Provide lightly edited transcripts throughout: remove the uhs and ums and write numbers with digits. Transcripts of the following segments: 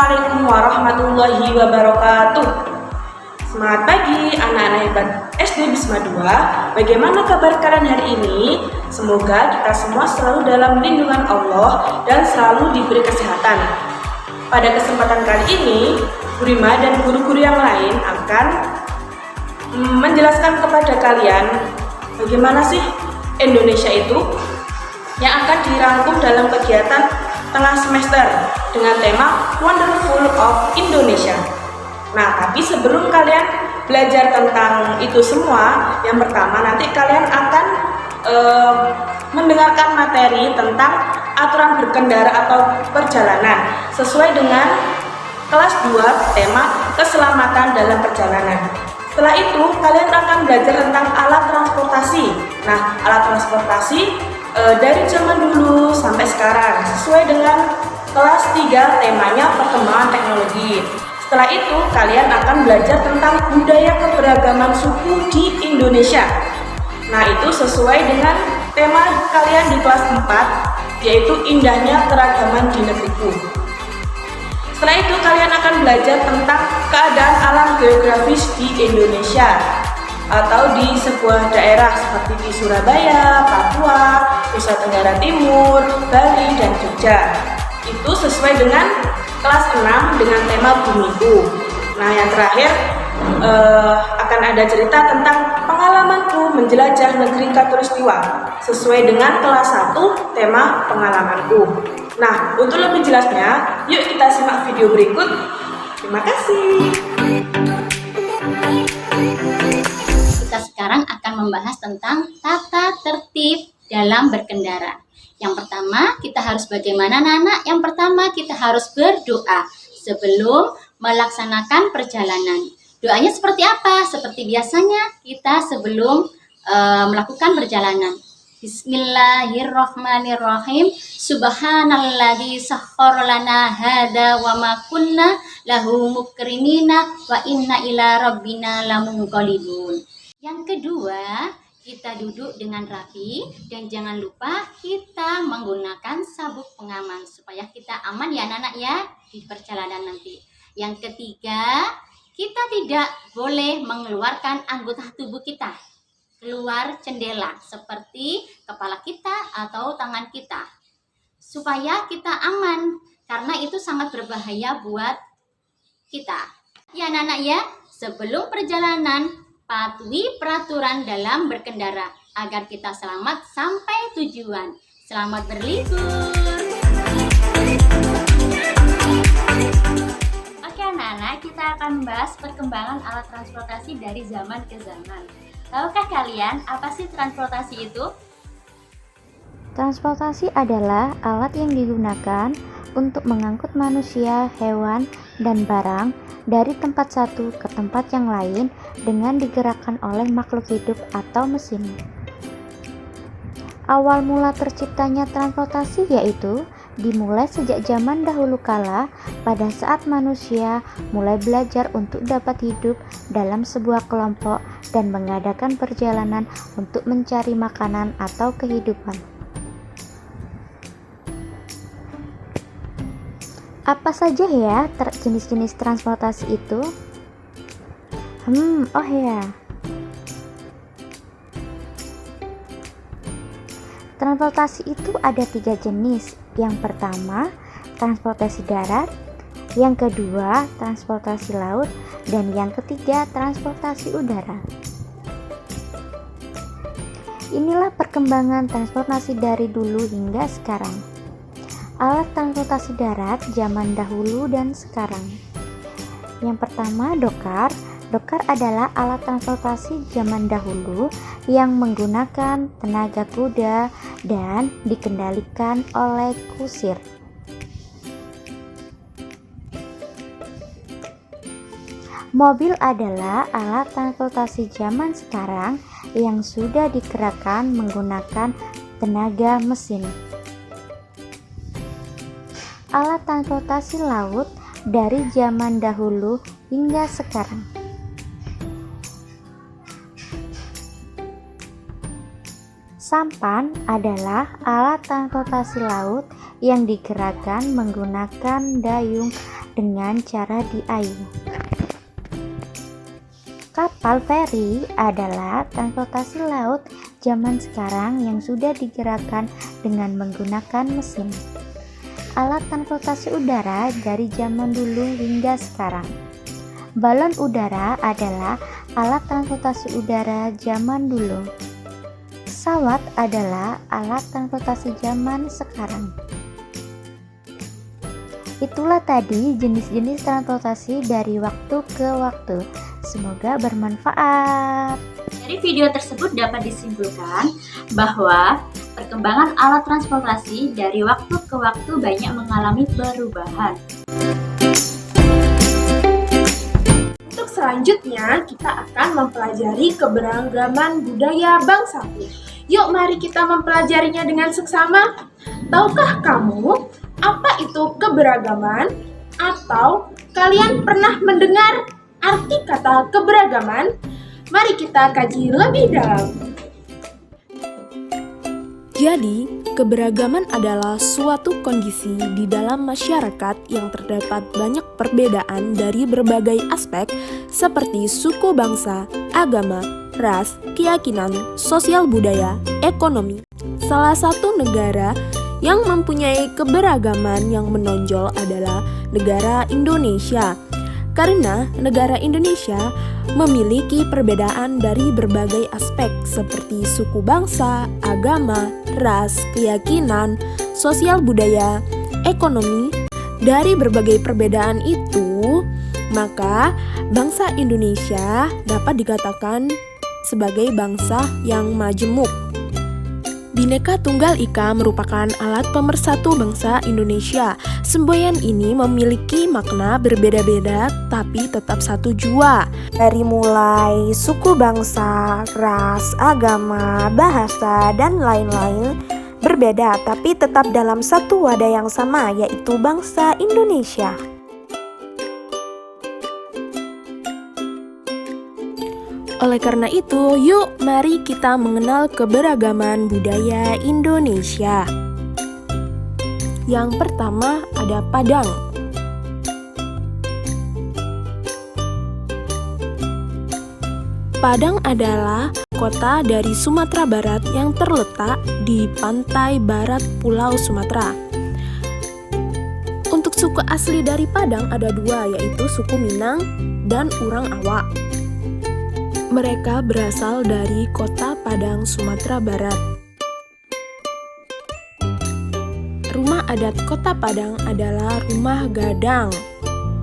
Assalamualaikum warahmatullahi wabarakatuh. Semangat pagi anak-anak hebat SD Bisma 2. Bagaimana kabar kalian hari ini? Semoga kita semua selalu dalam lindungan Allah dan selalu diberi kesehatan. Pada kesempatan kali ini, Bu Rima dan guru-guru yang lain akan menjelaskan kepada kalian bagaimana sih Indonesia itu yang akan dirangkum dalam kegiatan tengah semester dengan tema Wonderful of Indonesia. Nah, tapi sebelum kalian belajar tentang itu semua, yang pertama nanti kalian akan mendengarkan materi tentang aturan berkendara atau perjalanan sesuai dengan kelas 2 tema keselamatan dalam perjalanan. Setelah itu kalian akan belajar tentang alat transportasi. Nah, alat transportasi dari zaman dulu sampai sekarang sesuai dengan kelas 3 temanya perkembangan teknologi. Setelah itu kalian akan belajar tentang budaya keberagaman suku di Indonesia. Nah, itu sesuai dengan tema kalian di kelas 4, yaitu indahnya keragaman di negeriku. Setelah itu kalian akan belajar tentang keadaan alam geografis di Indonesia atau di sebuah daerah seperti di Surabaya, Papua, Nusa Tenggara Timur, Bali, dan Jogja. Itu sesuai dengan kelas 6 dengan tema Bumiku. Nah, yang terakhir akan ada cerita tentang pengalamanku menjelajah negeri Katulistiwa sesuai dengan kelas 1 tema pengalamanku. Nah, untuk lebih jelasnya, yuk kita simak video berikut. Terima kasih. Kita sekarang akan membahas tentang tata tertib dalam berkendara. Yang pertama, kita harus bagaimana, anak-anak? Yang pertama, kita harus berdoa sebelum melaksanakan perjalanan. Doanya seperti apa? Seperti biasanya kita sebelum melakukan perjalanan. Bismillahirrahmanirrahim. Subhanalladzi sakhkhara lana hada wa ma kunna lahu mukrinina wa inna ila rabbina lamunqalibun. Yang kedua, kita duduk dengan rapi dan jangan lupa kita menggunakan sabuk pengaman supaya kita aman ya anak-anak ya di perjalanan nanti. Yang ketiga, kita tidak boleh mengeluarkan anggota tubuh kita keluar jendela seperti kepala kita atau tangan kita supaya kita aman karena itu sangat berbahaya buat kita. Ya anak-anak ya, sebelum perjalanan patuhi peraturan dalam berkendara agar kita selamat sampai tujuan. Selamat berlibur. Oke anak-anak, kita akan membahas perkembangan alat transportasi dari zaman ke zaman. Tahukah kalian apa sih transportasi itu? Transportasi adalah alat yang digunakan untuk mengangkut manusia, hewan, dan barang dari tempat satu ke tempat yang lain dengan digerakkan oleh makhluk hidup atau mesin. Awal mula terciptanya transportasi yaitu dimulai sejak zaman dahulu kala pada saat manusia mulai belajar untuk dapat hidup dalam sebuah kelompok dan mengadakan perjalanan untuk mencari makanan atau kehidupan. Apa saja ya jenis-jenis transportasi itu? Oh ya. Transportasi itu ada 3 jenis. Yang pertama, transportasi darat. Yang kedua, transportasi laut. Dan yang ketiga, transportasi udara. Inilah perkembangan transportasi dari dulu hingga sekarang. Alat transportasi darat zaman dahulu dan sekarang. Yang pertama, dokar. Dokar adalah alat transportasi zaman dahulu yang menggunakan tenaga kuda dan dikendalikan oleh kusir. Mobil adalah alat transportasi zaman sekarang yang sudah digerakkan menggunakan tenaga mesin. Alat transportasi laut dari zaman dahulu hingga sekarang. Sampan adalah alat transportasi laut yang digerakkan menggunakan dayung dengan cara di air. Kapal feri adalah transportasi laut zaman sekarang yang sudah digerakkan dengan menggunakan mesin. Alat transportasi udara dari zaman dulu hingga sekarang. Balon udara adalah alat transportasi udara zaman dulu. Pesawat adalah alat transportasi zaman sekarang. Itulah tadi jenis-jenis transportasi dari waktu ke waktu. Semoga bermanfaat. Dari video tersebut dapat disimpulkan bahwa perkembangan alat transportasi dari waktu ke waktu banyak mengalami perubahan. Untuk selanjutnya, kita akan mempelajari keberagaman budaya bangsaku. Yuk, mari kita mempelajarinya dengan seksama. Tahukah kamu apa itu keberagaman? Atau kalian pernah mendengar arti kata keberagaman? Mari kita kaji lebih dalam. Jadi, keberagaman adalah suatu kondisi di dalam masyarakat yang terdapat banyak perbedaan dari berbagai aspek seperti suku bangsa, agama, ras, keyakinan, sosial budaya, ekonomi. Salah satu negara yang mempunyai keberagaman yang menonjol adalah negara Indonesia. Karena negara Indonesia memiliki perbedaan dari berbagai aspek seperti suku bangsa, agama, ras, keyakinan, sosial budaya, ekonomi. Dari berbagai perbedaan itu, maka bangsa Indonesia dapat dikatakan sebagai bangsa yang majemuk. Bhinneka Tunggal Ika merupakan alat pemersatu bangsa Indonesia. Semboyan ini memiliki makna berbeda-beda tapi tetap satu jua. Dari mulai suku bangsa, ras, agama, bahasa, dan lain-lain berbeda tapi tetap dalam satu wadah yang sama, yaitu bangsa Indonesia. Oleh karena itu, yuk mari kita mengenal keberagaman budaya Indonesia. Yang pertama ada Padang. Padang adalah kota dari Sumatera Barat yang terletak di pantai barat Pulau Sumatera. Untuk suku asli dari Padang ada dua, yaitu suku Minang dan Urang Awak. Mereka berasal dari kota Padang, Sumatera Barat. Rumah adat kota Padang adalah rumah gadang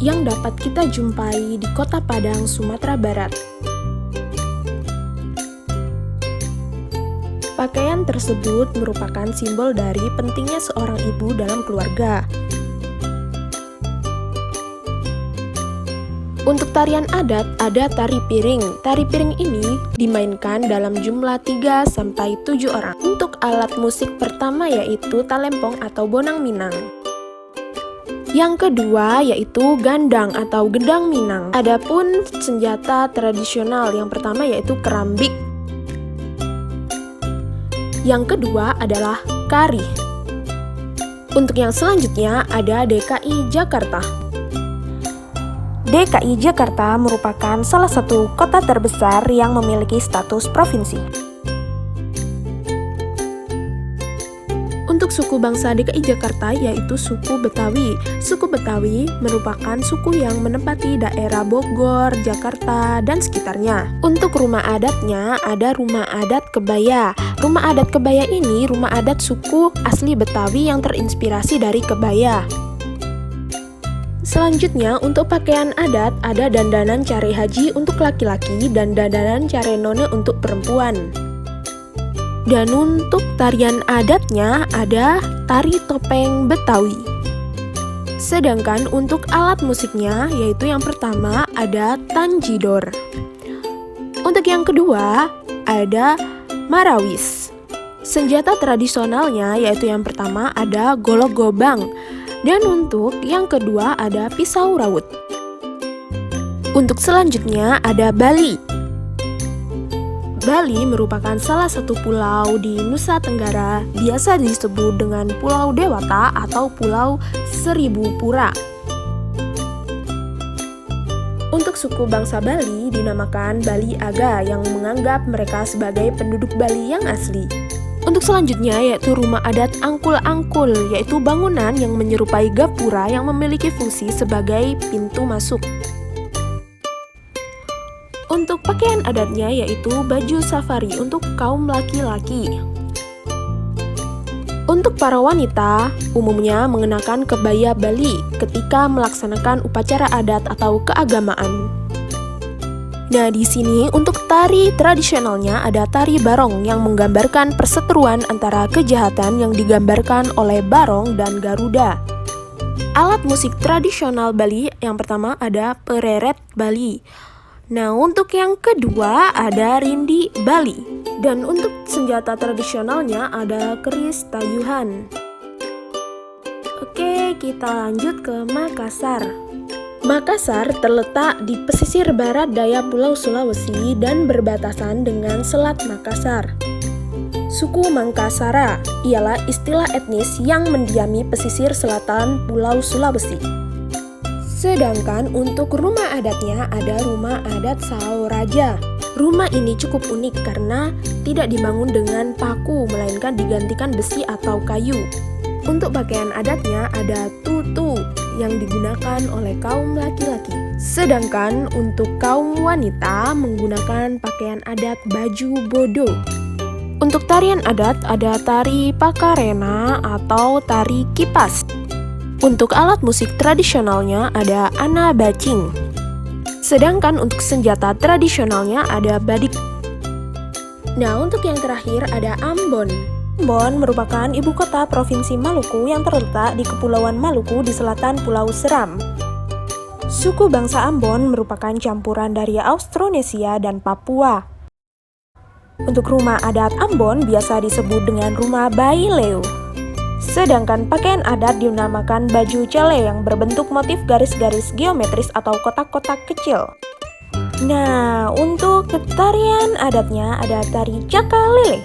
yang dapat kita jumpai di kota Padang, Sumatera Barat. Pakaian tersebut merupakan simbol dari pentingnya seorang ibu dalam keluarga. Untuk tarian adat ada tari piring. Tari piring ini dimainkan dalam jumlah 3-7 orang. Untuk alat musik pertama yaitu talempong atau bonang Minang. Yang kedua yaitu gandang atau gendang Minang. Adapun senjata tradisional yang pertama yaitu kerambik. Yang kedua adalah kari. Untuk yang selanjutnya ada DKI Jakarta. DKI Jakarta merupakan salah satu kota terbesar yang memiliki status provinsi. Untuk suku bangsa DKI Jakarta yaitu suku Betawi. Suku Betawi merupakan suku yang menempati daerah Bogor, Jakarta, dan sekitarnya. Untuk rumah adatnya ada rumah adat Kebaya. Rumah adat Kebaya ini rumah adat suku asli Betawi yang terinspirasi dari kebaya. Selanjutnya, untuk pakaian adat ada dandanan care haji untuk laki-laki dan dandanan care none untuk perempuan. Dan untuk tarian adatnya ada tari topeng Betawi. Sedangkan untuk alat musiknya yaitu yang pertama ada tanjidor. Untuk yang kedua ada marawis. Senjata tradisionalnya yaitu yang pertama ada golok gobang. Dan untuk yang kedua ada pisau rawut. Untuk selanjutnya ada Bali. Bali merupakan salah satu pulau di Nusa Tenggara, biasa disebut dengan Pulau Dewata atau Pulau Seribu Pura. Untuk suku bangsa Bali dinamakan Bali Aga yang menganggap mereka sebagai penduduk Bali yang asli. Untuk selanjutnya yaitu rumah adat angkul-angkul, yaitu bangunan yang menyerupai gapura yang memiliki fungsi sebagai pintu masuk. Untuk pakaian adatnya yaitu baju safari untuk kaum laki-laki. Untuk para wanita, umumnya mengenakan kebaya Bali ketika melaksanakan upacara adat atau keagamaan. Nah, di sini untuk tari tradisionalnya ada tari barong yang menggambarkan perseteruan antara kejahatan yang digambarkan oleh barong dan garuda. Alat musik tradisional Bali yang pertama ada pereret Bali. Nah, untuk yang kedua ada rindi Bali. Dan untuk senjata tradisionalnya ada keris tayuhan. Oke, kita lanjut ke Makassar. Makassar terletak di pesisir barat daya Pulau Sulawesi dan berbatasan dengan Selat Makassar. Suku Mangkasara ialah istilah etnis yang mendiami pesisir selatan Pulau Sulawesi. Sedangkan untuk rumah adatnya ada rumah adat Saoraja. Rumah ini cukup unik karena tidak dibangun dengan paku, melainkan digantikan besi atau kayu. Untuk pakaian adatnya ada tutu yang digunakan oleh kaum laki-laki. Sedangkan untuk kaum wanita menggunakan pakaian adat baju bodo. Untuk tarian adat ada tari pakarena atau tari kipas. Untuk alat musik tradisionalnya ada ana bacing. Sedangkan untuk senjata tradisionalnya ada badik. Nah, untuk yang terakhir ada Ambon. Ambon merupakan ibu kota Provinsi Maluku yang terletak di Kepulauan Maluku di selatan Pulau Seram. Suku bangsa Ambon merupakan campuran dari Austronesia dan Papua. Untuk rumah adat Ambon biasa disebut dengan rumah Baileu. Sedangkan pakaian adat dinamakan baju cele yang berbentuk motif garis-garis geometris atau kotak-kotak kecil. Nah, untuk tarian adatnya ada tari cakalele.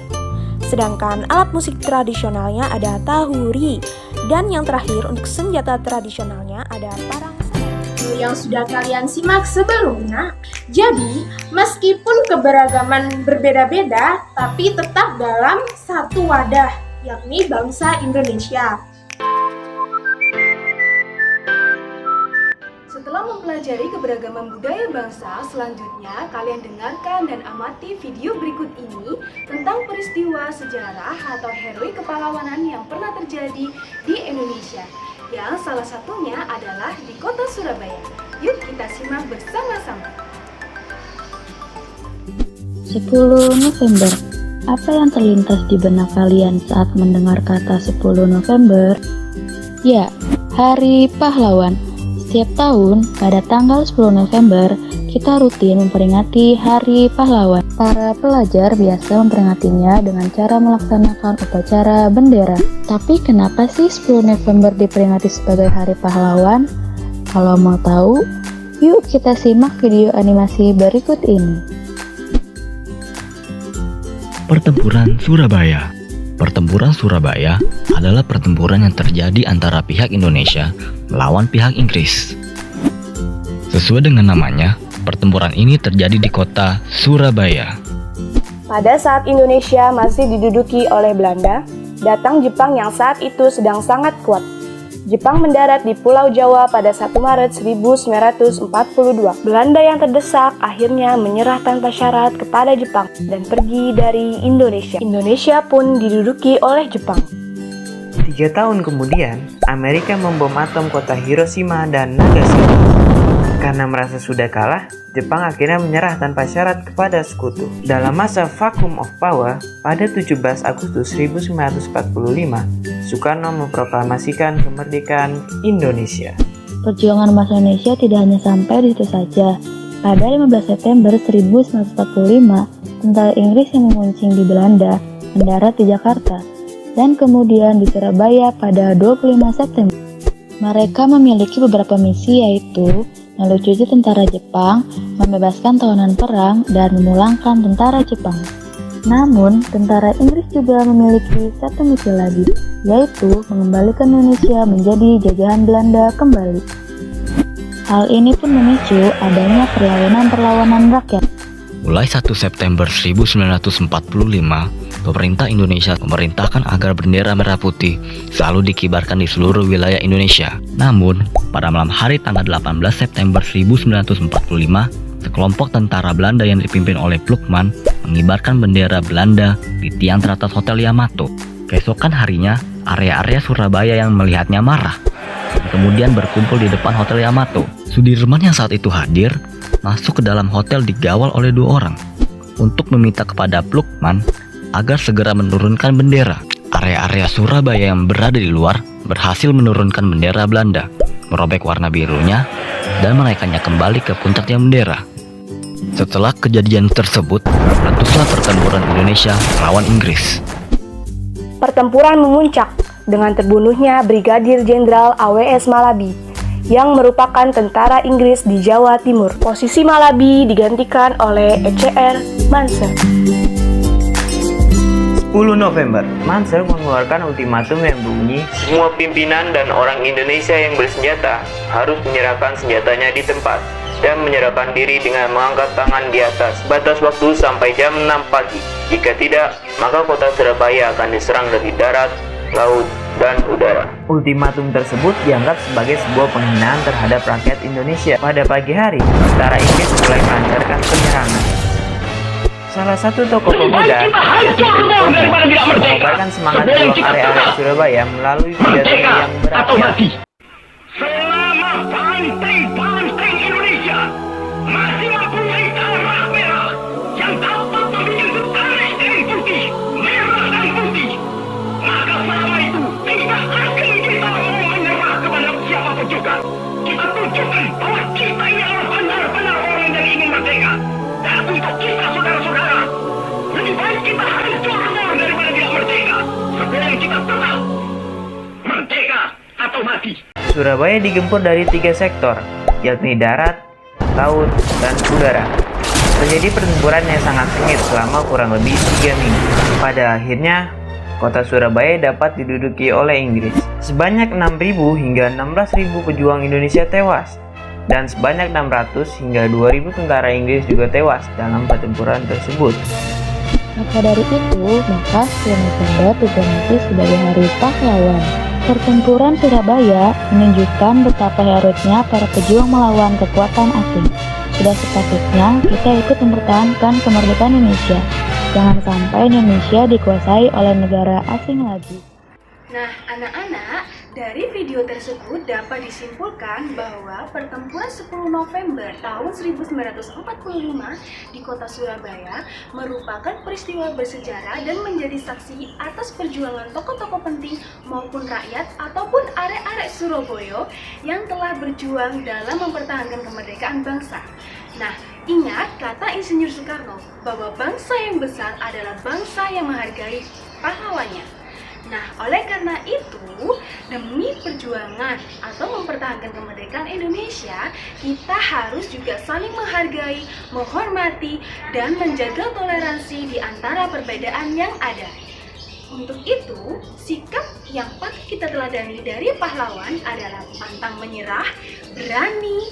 Sedangkan alat musik tradisionalnya ada tahuri. Dan yang terakhir untuk senjata tradisionalnya ada parang sarung. Yang sudah kalian simak sebelumnya. Jadi, meskipun keberagaman berbeda-beda, tapi tetap dalam satu wadah, yakni bangsa Indonesia. Setelah mempelajari keberagaman budaya bangsa, selanjutnya kalian dengarkan dan amati video berikut ini tentang peristiwa sejarah atau heroik kepahlawanan yang pernah terjadi di Indonesia, yang salah satunya adalah di kota Surabaya. Yuk kita simak bersama-sama. 10 November. Apa yang terlintas di benak kalian saat mendengar kata 10 November? Ya, Hari Pahlawan. Setiap tahun, pada tanggal 10 November, kita rutin memperingati Hari Pahlawan. Para pelajar biasa memperingatinya dengan cara melaksanakan upacara bendera. Tapi kenapa sih 10 November diperingati sebagai Hari Pahlawan? Kalau mau tahu, yuk kita simak video animasi berikut ini. Pertempuran Surabaya. Pertempuran Surabaya adalah pertempuran yang terjadi antara pihak Indonesia melawan pihak Inggris. Sesuai dengan namanya, pertempuran ini terjadi di kota Surabaya. Pada saat Indonesia masih diduduki oleh Belanda, datang Jepang yang saat itu sedang sangat kuat. Jepang mendarat di Pulau Jawa pada 1 Maret 1942. Belanda yang terdesak akhirnya menyerah tanpa syarat kepada Jepang dan pergi dari Indonesia. Indonesia pun diduduki oleh Jepang. 3 tahun kemudian, Amerika membom atom kota Hiroshima dan Nagasaki. Karena merasa sudah kalah, Jepang akhirnya menyerah tanpa syarat kepada sekutu. Dalam masa vacuum of power, pada 17 Agustus 1945, Soekarno memproklamasikan kemerdekaan Indonesia. Perjuangan bangsa Indonesia tidak hanya sampai di situ saja. Pada 15 September 1945, tentara Inggris yang menguncing di Belanda mendarat di Jakarta dan kemudian di Surabaya pada 25 September. Mereka memiliki beberapa misi, yaitu melucuti tentara Jepang, membebaskan tawanan perang, dan memulangkan tentara Jepang. Namun, tentara Inggris juga memiliki satu misi lagi, yaitu mengembalikan Indonesia menjadi jajahan Belanda kembali. Hal ini pun memicu adanya perlawanan-perlawanan rakyat. Mulai 1 September 1945, pemerintah Indonesia memerintahkan agar bendera merah putih selalu dikibarkan di seluruh wilayah Indonesia. Namun, pada malam hari tanggal 18 September 1945, sekelompok tentara Belanda yang dipimpin oleh Plukman mengibarkan bendera Belanda di tiang teratas Hotel Yamato. Keesokan harinya, area-area Surabaya yang melihatnya marah dan kemudian berkumpul di depan Hotel Yamato. Sudirman yang saat itu hadir masuk ke dalam hotel digawal oleh 2 orang untuk meminta kepada Plukman agar segera menurunkan bendera. Area-area Surabaya yang berada di luar berhasil menurunkan bendera Belanda, merobek warna birunya, dan menaikkannya kembali ke puncak tiang bendera. Setelah kejadian tersebut, meletuslah pertempuran Indonesia melawan Inggris. Pertempuran memuncak dengan terbunuhnya Brigadir Jenderal AWS Malabi yang merupakan tentara Inggris di Jawa Timur. Posisi Malabi digantikan oleh ECR Mansur. 10 November, Mansur mengeluarkan ultimatum yang bunyi, semua pimpinan dan orang Indonesia yang bersenjata harus menyerahkan senjatanya di tempat dan menyerahkan diri dengan mengangkat tangan di atas. Batas waktu sampai jam 6 pagi. Jika tidak, maka kota Surabaya akan diserang dari darat, laut, dan udara. Ultimatum tersebut dianggap sebagai sebuah penghinaan terhadap rakyat Indonesia. Pada pagi hari, tentara Inggris mulai melancarkan penyerangan. Salah satu tokoh pemuda mengobarkan semangat pulang area-area Surabaya melalui pidatonya yang berakhir. Selama pantai-pantai Indonesia masih mempunyai tanah merah yang dapat memiliki tetarik dan putih, merah dan putih, maka selama itu tidak akan kita mau menyerah kepada siapapun juga. Kita tunjukkan bahwa kita ini adalah benar-benar orang yang ingin merdeka. Dan untuk kita saudara-saudara, lebih baik kita hancur daripada tidak merdeka. Sebelum kita tetap merdeka atau mati. Surabaya digempur dari 3 sektor, yakni darat, laut, dan udara. Terjadi pertempuran yang sangat sengit selama kurang lebih 3 minggu. Pada akhirnya, kota Surabaya dapat diduduki oleh Inggris. Sebanyak 6.000 hingga 16.000 pejuang Indonesia tewas, dan sebanyak 600 hingga 2.000 tentara Inggris juga tewas dalam pertempuran tersebut. Maka dari itu, maka 10 November diperingati sebagai Hari Pahlawan. Pertempuran Surabaya menunjukkan betapa heroiknya para pejuang melawan kekuatan asing. Sudah sepatutnya kita ikut mempertahankan kemerdekaan Indonesia. Jangan sampai Indonesia dikuasai oleh negara asing lagi. Nah, anak-anak, dari video tersebut dapat disimpulkan bahwa pertempuran 10 November tahun 1945 di kota Surabaya merupakan peristiwa bersejarah dan menjadi saksi atas perjuangan tokoh-tokoh penting maupun rakyat ataupun arek-arek Surabaya yang telah berjuang dalam mempertahankan kemerdekaan bangsa. Nah, ingat kata Insinyur Soekarno bahwa bangsa yang besar adalah bangsa yang menghargai pahlawannya. Nah, oleh karena itu, demi perjuangan atau mempertahankan kemerdekaan Indonesia, kita harus juga saling menghargai, menghormati, dan menjaga toleransi di antara perbedaan yang ada. Untuk itu, sikap yang patut kita teladani dari pahlawan adalah pantang menyerah, berani,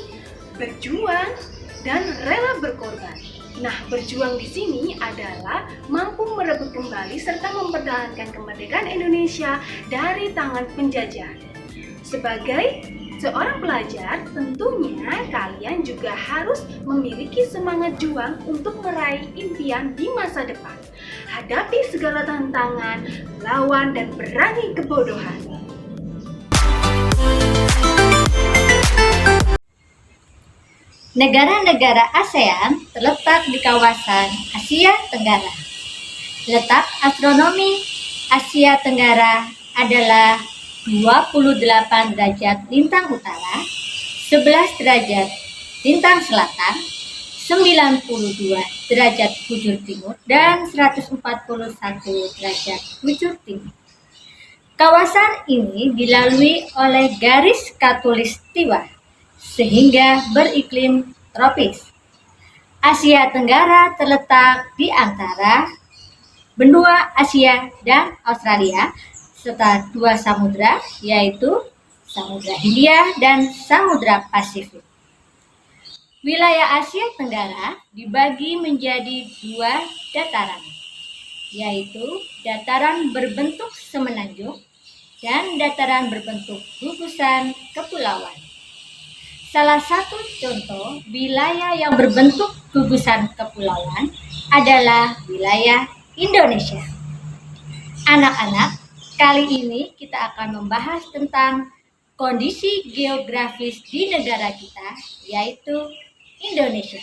berjuang, dan rela berkorban. Nah, berjuang di sini adalah mampu merebut kembali serta mempertahankan kemerdekaan Indonesia dari tangan penjajah. Sebagai seorang pelajar, tentunya kalian juga harus memiliki semangat juang untuk meraih impian di masa depan. Hadapi segala tantangan, lawan dan perangi kebodohan. Negara-negara ASEAN terletak di kawasan Asia Tenggara. Letak astronomi Asia Tenggara adalah 28 derajat lintang utara, 11 derajat lintang selatan, 92 derajat bujur timur, dan 141 derajat bujur timur. Kawasan ini dilalui oleh garis khatulistiwa sehingga beriklim tropis. Asia Tenggara terletak di antara benua Asia dan Australia serta 2 samudra, yaitu Samudra Hindia dan Samudra Pasifik. Wilayah Asia Tenggara dibagi menjadi 2 dataran, yaitu dataran berbentuk semenanjung dan dataran berbentuk gugusan kepulauan. Salah satu contoh wilayah yang berbentuk gugusan kepulauan adalah wilayah Indonesia. Anak-anak, kali ini kita akan membahas tentang kondisi geografis di negara kita, yaitu Indonesia.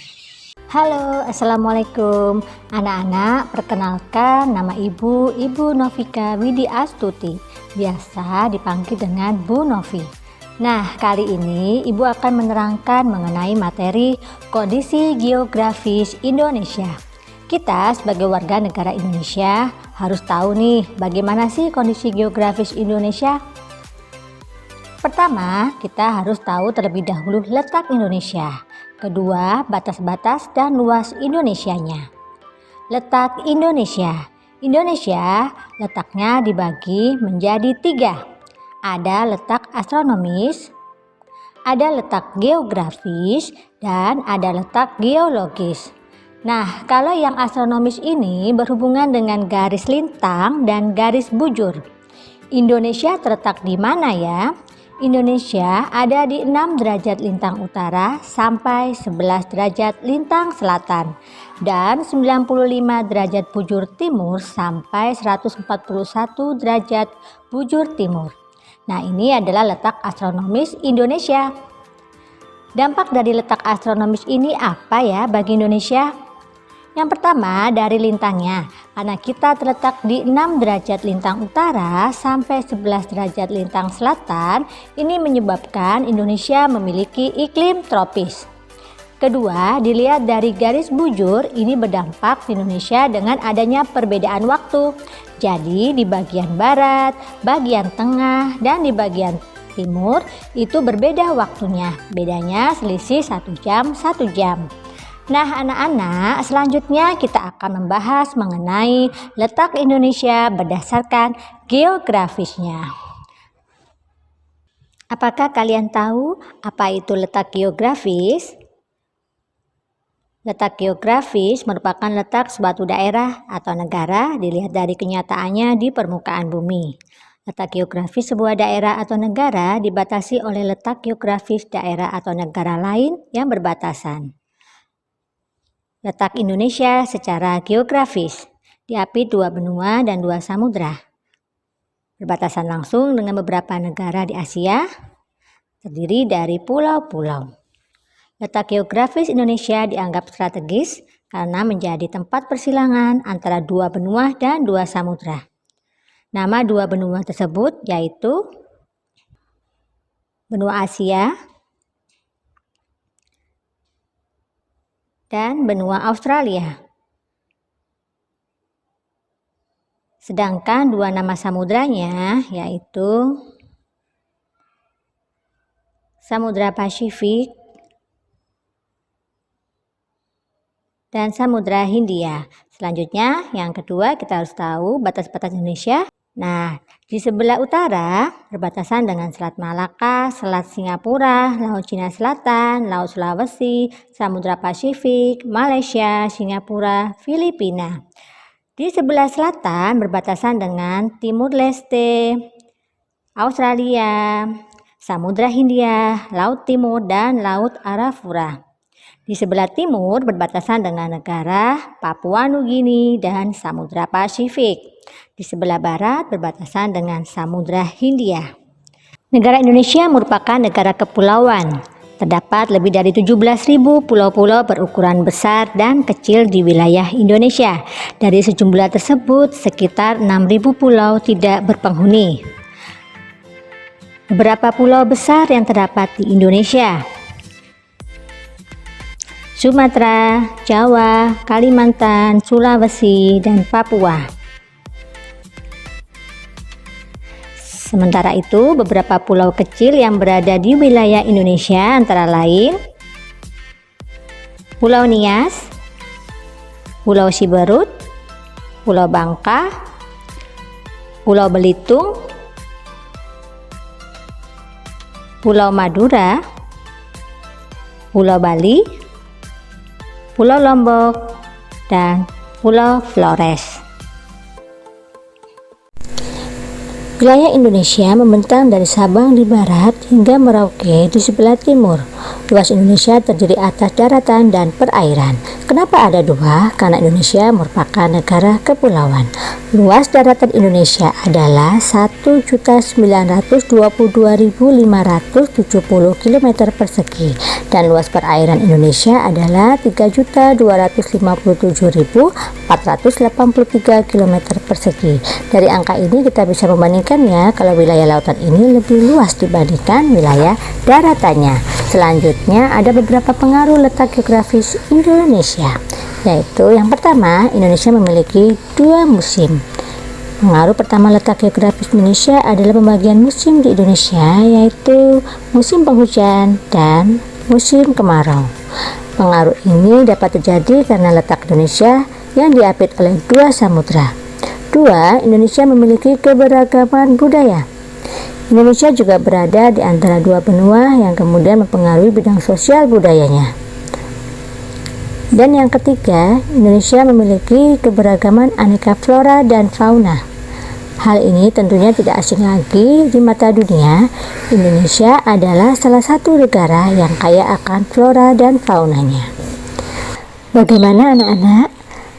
Halo, Assalamualaikum. Anak-anak, perkenalkan nama Ibu Novika Widi Astuti, biasa dipanggil dengan Bu Novi. Nah, kali ini Ibu akan menerangkan mengenai materi kondisi geografis Indonesia. Kita sebagai warga negara Indonesia harus tahu nih, bagaimana sih kondisi geografis Indonesia? Pertama, kita harus tahu terlebih dahulu letak Indonesia. Kedua, batas-batas dan luas Indonesianya. Letak Indonesia. Indonesia letaknya dibagi menjadi 3. Ada letak astronomis, ada letak geografis, dan ada letak geologis. Nah, kalau yang astronomis ini berhubungan dengan garis lintang dan garis bujur. Indonesia terletak di mana ya? Indonesia ada di 6 derajat lintang utara sampai 11 derajat lintang selatan dan 95 derajat bujur timur sampai 141 derajat bujur timur. Nah, ini adalah letak astronomis Indonesia. Dampak dari letak astronomis ini apa ya bagi Indonesia? Yang pertama, dari lintangnya, karena kita terletak di 6 derajat lintang utara sampai 11 derajat lintang selatan, ini menyebabkan Indonesia memiliki iklim tropis. Kedua, dilihat dari garis bujur, ini berdampak di Indonesia dengan adanya perbedaan waktu. Jadi di bagian barat, bagian tengah, dan di bagian timur itu berbeda waktunya. Bedanya selisih 1 jam, 1 jam. Nah, anak-anak, selanjutnya kita akan membahas mengenai letak Indonesia berdasarkan geografisnya. Apakah kalian tahu apa itu letak geografis? Letak geografis merupakan letak suatu daerah atau negara dilihat dari kenyataannya di permukaan bumi. Letak geografis sebuah daerah atau negara dibatasi oleh letak geografis daerah atau negara lain yang berbatasan. Letak Indonesia secara geografis diapit 2 benua dan 2 samudra. Berbatasan langsung dengan beberapa negara di Asia, terdiri dari pulau-pulau. Letak geografis Indonesia dianggap strategis karena menjadi tempat persilangan antara 2 benua dan 2 samudra. Nama 2 benua tersebut yaitu benua Asia dan benua Australia. Sedangkan 2 nama samudranya yaitu Samudra Pasifik dan Samudra Hindia. Selanjutnya, yang kedua kita harus tahu batas-batas Indonesia. Nah, di sebelah utara berbatasan dengan Selat Malaka, Selat Singapura, Laut Cina Selatan, Laut Sulawesi, Samudra Pasifik, Malaysia, Singapura, Filipina. Di sebelah selatan berbatasan dengan Timur Leste, Australia, Samudra Hindia, Laut Timur, dan Laut Arafura. Di sebelah timur berbatasan dengan negara Papua Nugini dan Samudra Pasifik. Di sebelah barat berbatasan dengan Samudra Hindia. Negara Indonesia merupakan negara kepulauan. Terdapat lebih dari 17.000 pulau-pulau berukuran besar dan kecil di wilayah Indonesia. Dari sejumlah tersebut, sekitar 6.000 pulau tidak berpenghuni. Beberapa pulau besar yang terdapat di Indonesia: Sumatera, Jawa, Kalimantan, Sulawesi, dan Papua. Sementara itu, beberapa pulau kecil yang berada di wilayah Indonesia antara lain Pulau Nias, Pulau Siberut, Pulau Bangka, Pulau Belitung, Pulau Madura, Pulau Bali, Pulau Lombok, dan Pulau Flores. Wilayah Indonesia membentang dari Sabang di barat hingga Merauke di sebelah timur. Luas Indonesia terdiri atas daratan dan perairan. Kenapa ada dua? Karena Indonesia merupakan negara kepulauan. Luas daratan Indonesia adalah 1.922.570 km persegi dan luas perairan Indonesia adalah 3.257.483 km persegi. Dari angka ini kita bisa membandingkannya kalau wilayah lautan ini lebih luas dibandingkan wilayah daratannya. Selanjutnya ada beberapa pengaruh letak geografis Indonesia, yaitu yang pertama, Indonesia memiliki dua musim. Pengaruh pertama letak geografis Indonesia adalah pembagian musim di Indonesia, yaitu musim penghujan dan musim kemarau. Pengaruh ini dapat terjadi karena letak Indonesia yang diapit oleh dua samudra. Dua, Indonesia memiliki keberagaman budaya. Indonesia juga berada di antara dua benua yang kemudian mempengaruhi bidang sosial budayanya. Dan yang ketiga, Indonesia memiliki keberagaman aneka flora dan fauna. Hal ini tentunya tidak asing lagi di mata dunia. Indonesia adalah salah satu negara yang kaya akan flora dan faunanya. Bagaimana anak-anak?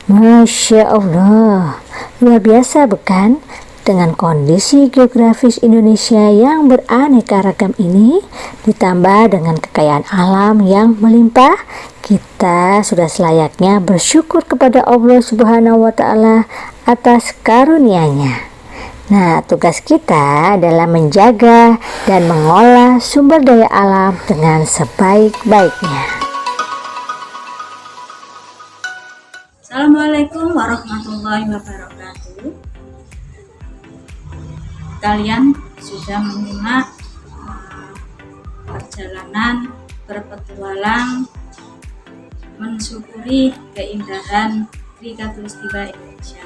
Masya Allah, luar biasa bukan? Dengan kondisi geografis Indonesia yang beraneka ragam ini, ditambah dengan kekayaan alam yang melimpah, kita sudah selayaknya bersyukur kepada Allah Subhanahu wa Ta'ala atas karunia-Nya. Nah, tugas kita adalah menjaga dan mengolah sumber daya alam dengan sebaik-baiknya. Assalamualaikum warahmatullahi wabarakatuh. Kalian sudah menyimak perjalanan berpetualang mensyukuri keindahan Negeri Khatulistiwa Indonesia.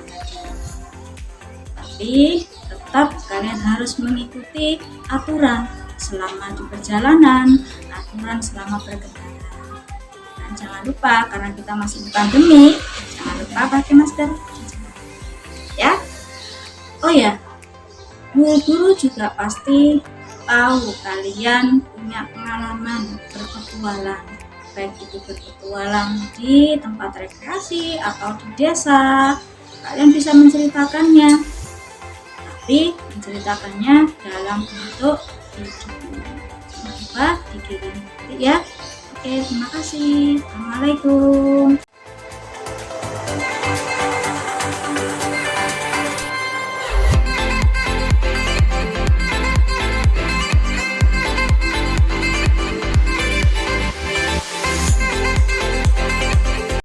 Tapi tetap kalian harus mengikuti aturan selama di perjalanan, aturan selama berkendara. Dan jangan lupa, karena kita masih di pandemi, jangan lupa pakai masker. Ya. Oh ya, guru juga pasti tahu kalian punya pengalaman berpetualang, baik itu berpetualang di tempat rekreasi atau di desa. Kalian bisa menceritakannya, tapi menceritakannya dalam bentuk video. Jangan lupa dikirim ya. Oke, terima kasih. Assalamualaikum.